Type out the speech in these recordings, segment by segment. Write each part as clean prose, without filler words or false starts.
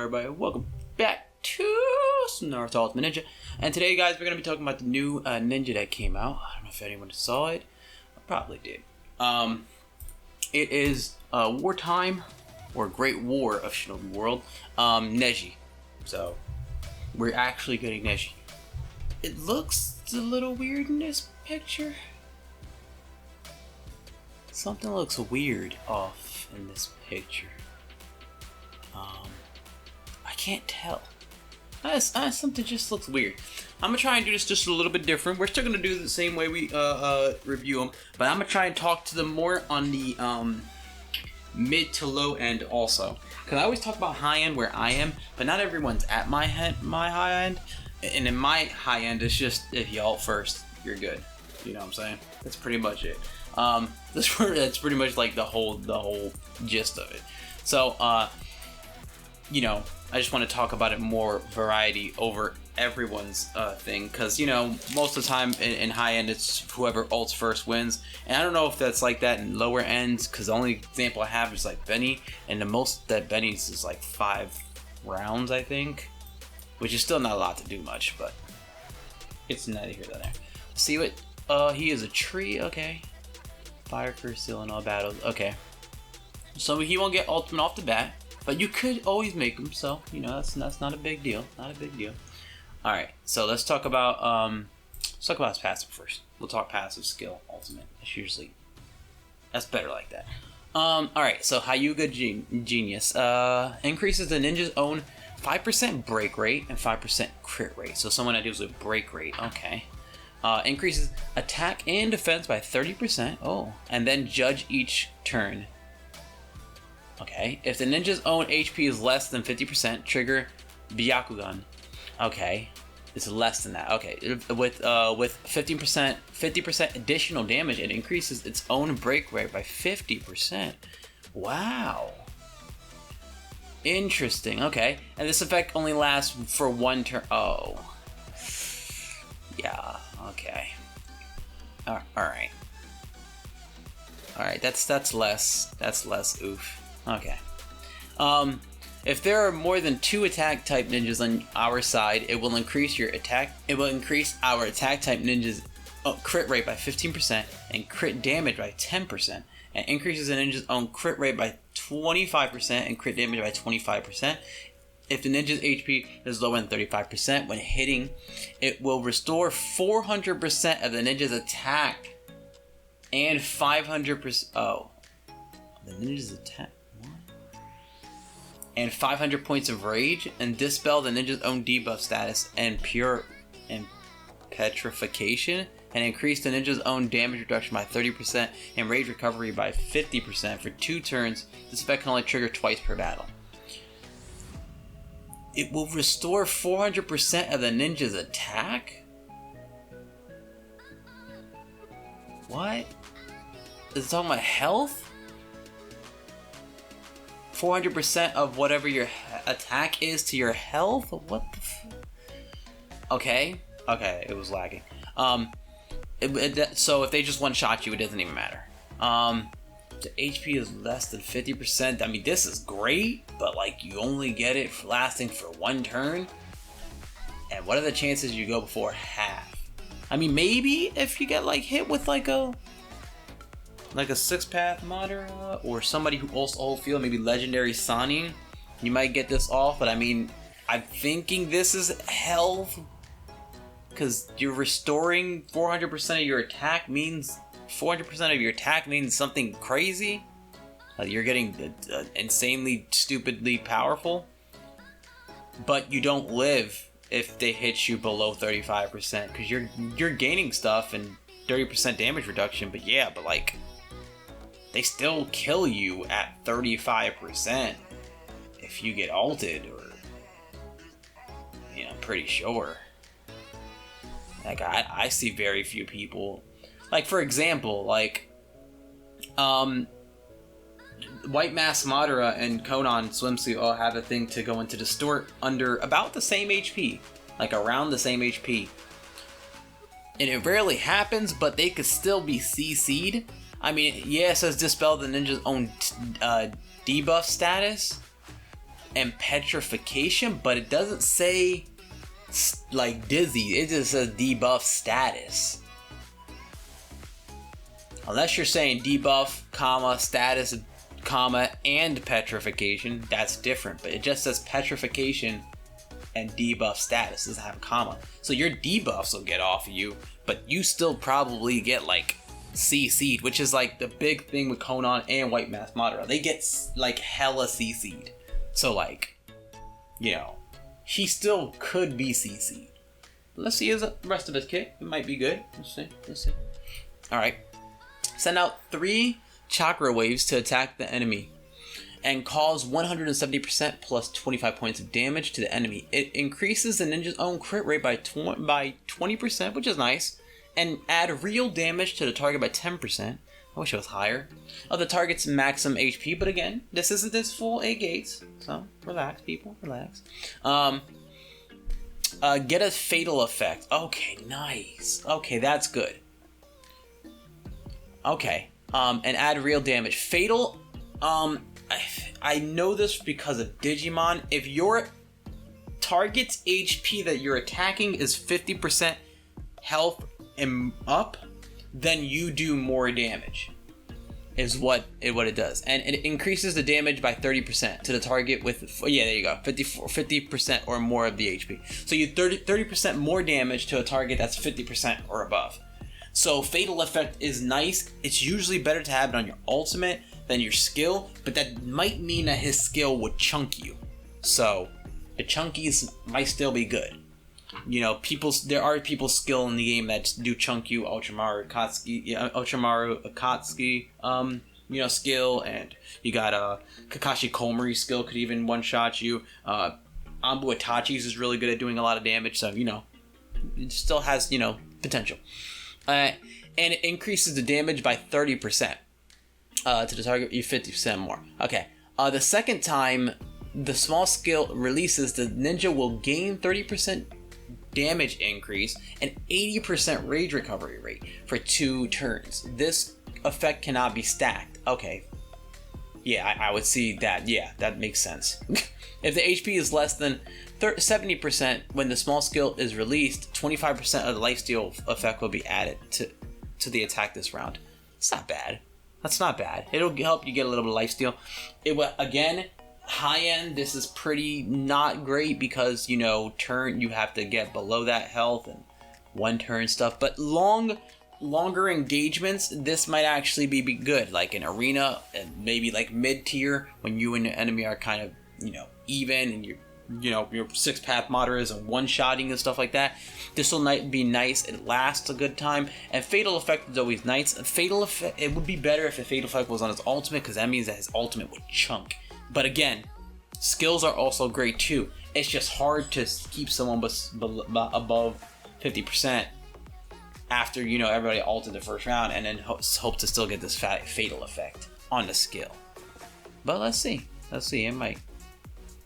everybody, welcome back to some Naruto Ultimate Ninja. And today, guys, we're going to be talking about the new ninja that came out. I don't know if anyone saw it. I probably did. It is Wartime, or Great War of Shinobi World, Neji. So, we're actually getting Neji. It looks a little weird in this picture. Something looks weird off in this picture. I can't tell. Something just looks weird. I'm gonna try and do this just a little bit different. We're still gonna do it the same way we review them, but I'm gonna try and talk to them more on the mid to low end also. Because I always talk about high end where I am, but not everyone's at my high end. And in my high end, it's just if you ult first, you're good. You know what I'm saying? That's pretty much it. That's pretty much like the whole gist of it. So, you know, I just want to talk about it more variety over everyone's thing, because, you know, most of the time in high end, it's whoever ults first wins. And I don't know if that's like that in lower ends, because the only example I have is like Benny, and the most that Benny's is like 5 rounds, I think, which is still not a lot to do much, but it's neither here nor there. See what? He is a tree. Okay. Fire for seal in all battles. Okay. So he won't get ultimate off the bat, but you could always make him. So you know that's not a big deal. Not a big deal. All right. So let's talk about his passive first. We'll talk passive, skill, ultimate. That's better like that. All right. So Hyuga Genius increases the ninja's own 5% break rate and 5% crit rate. So someone that deals with break rate. Okay. Increases attack and defense by 30%. Oh, and then judge each turn. Okay. If the ninja's own HP is less than 50%, trigger Byakugan. Okay. It's less than that. Okay. With 50% additional damage, it increases its own break rate by 50%. Wow. Interesting. Okay. And this effect only lasts for 1 turn. Oh. Yeah. Okay. All right. That's less. Oof. Okay. If there are more than 2 attack type ninjas on our side, it will increase our attack type ninjas crit rate by 15% and crit damage by 10%, and increases the ninja's own crit rate by 25% and crit damage by 25%. If the ninja's HP is lower than 35%, when hitting, it will restore 400% of the ninja's attack and 500%. Oh, the ninja's attack. What? And 500 points of rage, and dispel the ninja's own debuff status and petrification, and increase the ninja's own damage reduction by 30% and rage recovery by 50% for 2 turns. This effect can only trigger twice per battle. It will restore 400% of the ninja's attack? What? Is it talking about health? 400% of whatever your attack is to your health? What the Okay, it was lagging. So if they just one-shot you, it doesn't even matter. The HP is less than 50%. I mean, this is great, but like you only get it lasting for 1 turn. And what are the chances you go before half? I mean, maybe if you get like hit with like a 6-path Madara or somebody who ults all field, maybe legendary Sannin, you might get this off. But I mean, I'm thinking this is health, because you're restoring 400% of your attack means 400% of your attack means something crazy. You're getting insanely, stupidly powerful. But you don't live if they hit you below 35%, because you're gaining stuff and 30% damage reduction. But yeah, but like they still kill you at 35% if you get ulted, or you know, I'm pretty sure. Like I see very few people. Like, for example, like, White Mask Madara and Konan Swimsuit all have a thing to go into Distort under about the same HP. Like, around the same HP. And it rarely happens, but they could still be CC'd. I mean, yeah, it says Dispel the ninja's own debuff status. and petrification, but it doesn't say like dizzy. It just says debuff status. Unless you're saying debuff, comma, status, comma, and petrification, that's different. But it just says petrification and debuff status. It doesn't have a comma. So your debuffs will get off of you, but you still probably get like CC'd, which is like the big thing with Conan and White Mask Madara. They get like hella CC'd. So like, you know, he still could be CC'd. Let's see the rest of his kit. It might be good. Let's see. Alright. Send out 3 chakra waves to attack the enemy and cause 170% plus 25 points of damage to the enemy. It increases the ninja's own crit rate by 20%, which is nice, and add real damage to the target by 10%. I wish it was higher. Of the target's maximum HP, but again, this isn't this full 8 gates, so relax, people, relax. Get a fatal effect. Okay, nice. Okay, that's good. Okay, and add real damage. Fatal, I know this because of Digimon. If your target's HP that you're attacking is 50% health and up, then you do more damage. Is what it does, and it increases the damage by 30% to the target with, yeah, there you go, 50% or more of the HP. So you 30% more damage to a target that's 50% or above. So fatal effect is nice. It's usually better to have it on your ultimate than your skill, but that might mean that his skill would chunk you. So the chunkies might still be good. You know, there are people skill in the game that do chunk you. Ultramaru Akatsuki, you know, skill, and you got Kakashi Komori skill could even one shot you. Anbu Itachi's is really good at doing a lot of damage, so you know, it still has, you know, potential. And it increases the damage by 30% to the target. You 50% more. Okay. The second time the small skill releases, the ninja will gain 30% damage increase and 80% rage recovery rate for 2 turns. This effect cannot be stacked. Okay. Yeah, I would see that. Yeah, that makes sense. If the HP is less than 70% when the small skill is released, 25% of the lifesteal effect will be added to the attack this round. It's not bad. That's not bad. It'll help you get a little bit of lifesteal. It will, again, high end, this is pretty not great because, you know, you have to get below that health and 1 turn stuff. But longer engagements, this might actually be good. Like an arena and maybe like mid tier when you and your enemy are kind of, you know, even, and your 6-path Madara is and one-shotting and stuff like that. This will be nice. It lasts a good time. And fatal effect is always nice. Fatal effect, it would be better if the fatal effect was on his ultimate, because that means that his ultimate would chunk. But again, skills are also great too. It's just hard to keep someone above 50% after, you know, everybody ulted the first round, and then hope to still get this fatal effect on the skill. But let's see. It might.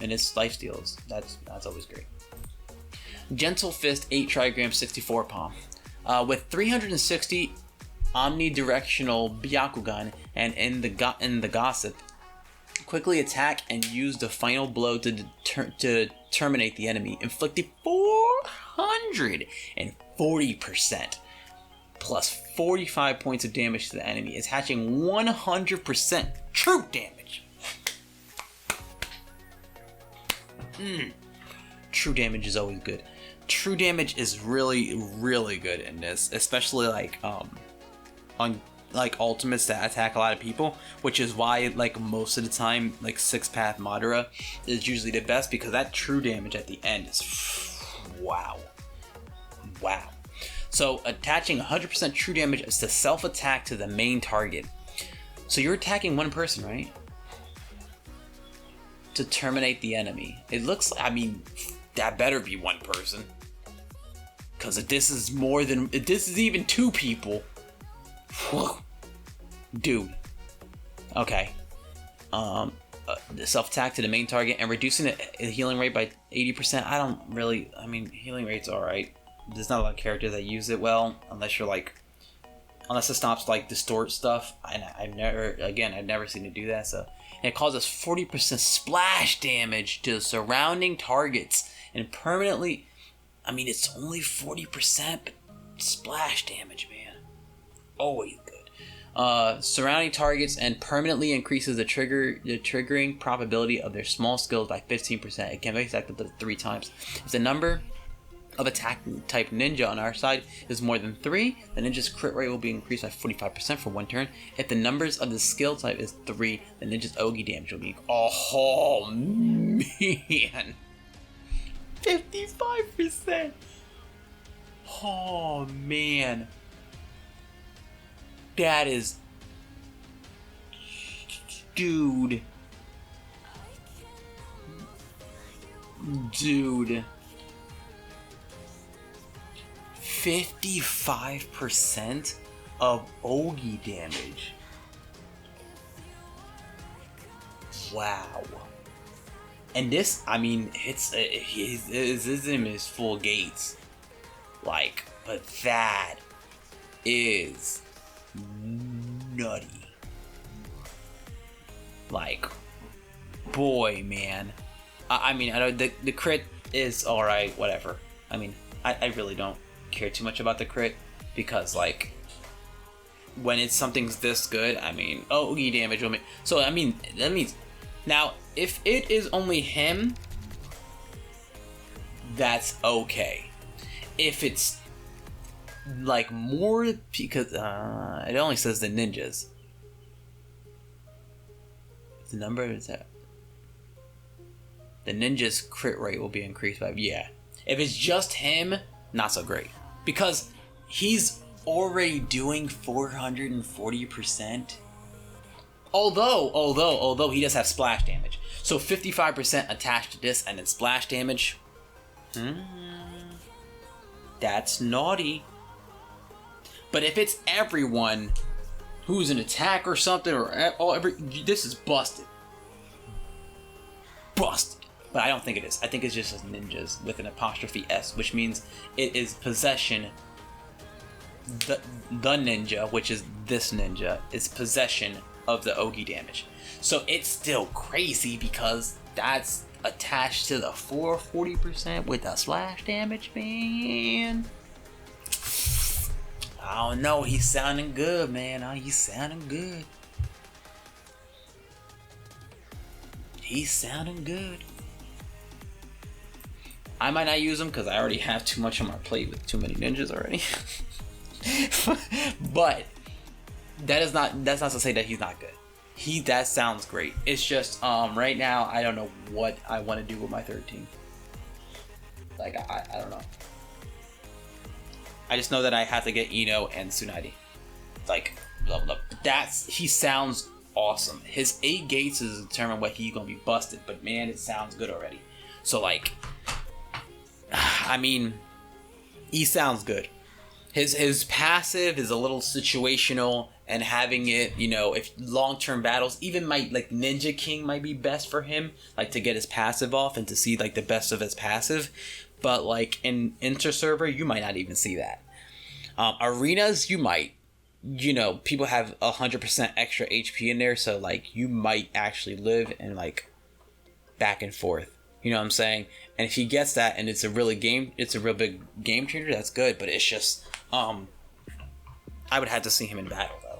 And its lifesteals, that's always great. Gentle Fist 8 trigram 64 palm. With 360 omnidirectional Byakugan and in the gossip, quickly attack and use the final blow to terminate the enemy, inflicting 440% plus 45 points of damage to the enemy, attaching 100% true damage. True damage is always good. True damage is really, really good in this, especially like on like ultimates that attack a lot of people, which is why like most of the time like 6-path Madara is usually the best, because that true damage at the end is wow. So attaching 100% true damage is to self-attack to the main target. So you're attacking one person, right? To terminate the enemy. It looks, I mean, that better be one person, because if this is even 2 people, dude. Okay. Self-attack to the main target and reducing the healing rate by 80%. I mean, healing rate's alright. There's not a lot of characters that use it well, unless it stops like distort stuff. And I've never seen it do that, so and it causes 40% splash damage to the surrounding targets and permanently. I mean, it's only 40% splash damage, man. Always good. Surrounding targets and permanently increases the triggering probability of their small skills by 15%. It can be affected up to 3 times. If the number of attack type ninja on our side is more than 3, the ninja's crit rate will be increased by 45% for 1 turn. If the numbers of the skill type is 3, the ninja's Ogi damage will be, oh man, 55%. Oh man, that is, dude. 55% of Ogi damage. Wow. And this, I mean, his is full gates. Like, but that is nutty. Like, boy, man. I mean, I know the crit is alright, whatever. I mean, I really don't care too much about the crit, because like when it's something's this good, I mean, Ogi damage will make, so I mean that means now if it is only him, that's okay. If it's like more, because it only says the ninjas, the number is that the ninja's crit rate will be increased by, yeah, if it's just him, not so great. Because he's already doing 440%. Although he does have splash damage. So 55% attached to this and then splash damage. That's naughty. But if it's everyone who's an attack or something, or this is busted. Busted. But I don't think it is. I think it's just as ninjas with an apostrophe S, which means it is possession. The ninja, which is this ninja, is possession of the Ogi damage. So it's still crazy because that's attached to the 440% with the splash damage, man. I don't know. He's sounding good, man. He's sounding good. He's sounding good. I might not use him because I already have too much on my plate with too many ninjas already. But that's not to say that he's not good. That sounds great. It's just right now I don't know what I want to do with my third team. Like I don't know. I just know that I have to get Ino and Tsunade. Like leveled up. He sounds awesome. His 8 gates is determined what he's gonna be busted, but man, it sounds good already. So like, I mean, he sounds good. His passive is a little situational, and having it, you know, if long-term battles, even like Ninja King might be best for him, like to get his passive off and to see like the best of his passive. But like in inter-server, you might not even see that. Arenas, you might. You know, people have 100% extra HP in there, so like you might actually live in like back and forth. You know what I'm saying? And if he gets that and it's a real big game changer, that's good. But it's just, I would have to see him in battle though.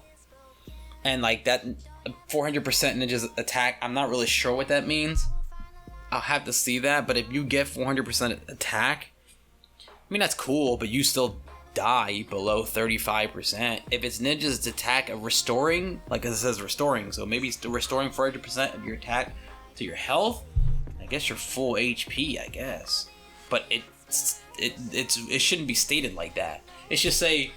And like that 400% ninja's attack, I'm not really sure what that means. I'll have to see that. But if you get 400% attack, I mean, that's cool, but you still die below 35%. If it's ninja's attack of restoring, like it says restoring, so maybe still restoring 400% of your attack to your health, I guess you're full HP, I guess. But it shouldn't be stated like that. It should say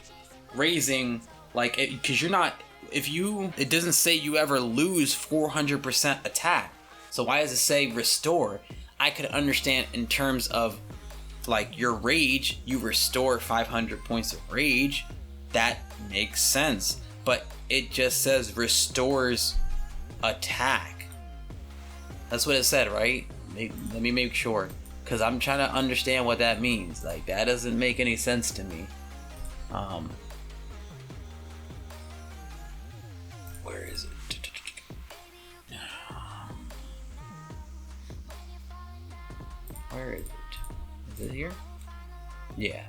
raising, like, because you're not, it doesn't say you ever lose 400% attack. So why does it say restore? I could understand in terms of like your rage, you restore 500 points of rage. That makes sense. But it just says restores attack. That's what it said, right? Let me make sure, because I'm trying to understand what that means. Like, that doesn't make any sense to me. Where is it? Where is it? Is it here? Yeah.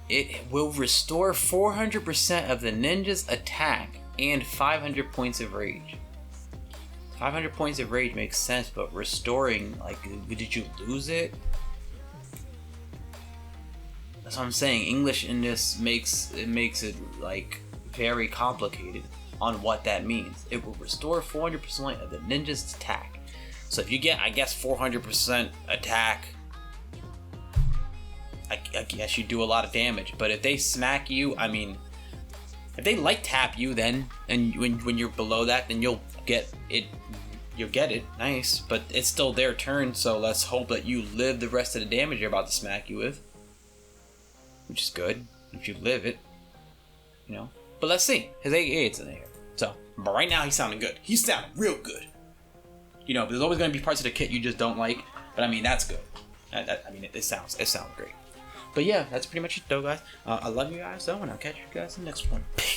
It will restore 400% of the ninja's attack and 500 points of rage. 500 points of rage makes sense, but restoring, like, did you lose it? That's what I'm saying. English in this makes it like very complicated on what that means. It will restore 400% of the ninja's attack. So if you get, I guess, 400% attack, I guess you do a lot of damage. But if they smack you, I mean, if they light tap you, then and when you're below that, then you'll get it. You'll get it, nice. But it's still their turn, so let's hope that you live the rest of the damage they're about to smack you with, which is good if you live it, you know. But let's see. His A8's in there, so but right now he's sounding good. He's sounding real good. You know, there's always going to be parts of the kit you just don't like, but I mean that's good. I mean it sounds great. But yeah, that's pretty much it though, guys. I love you guys though, and I'll catch you guys in the next one. Peace.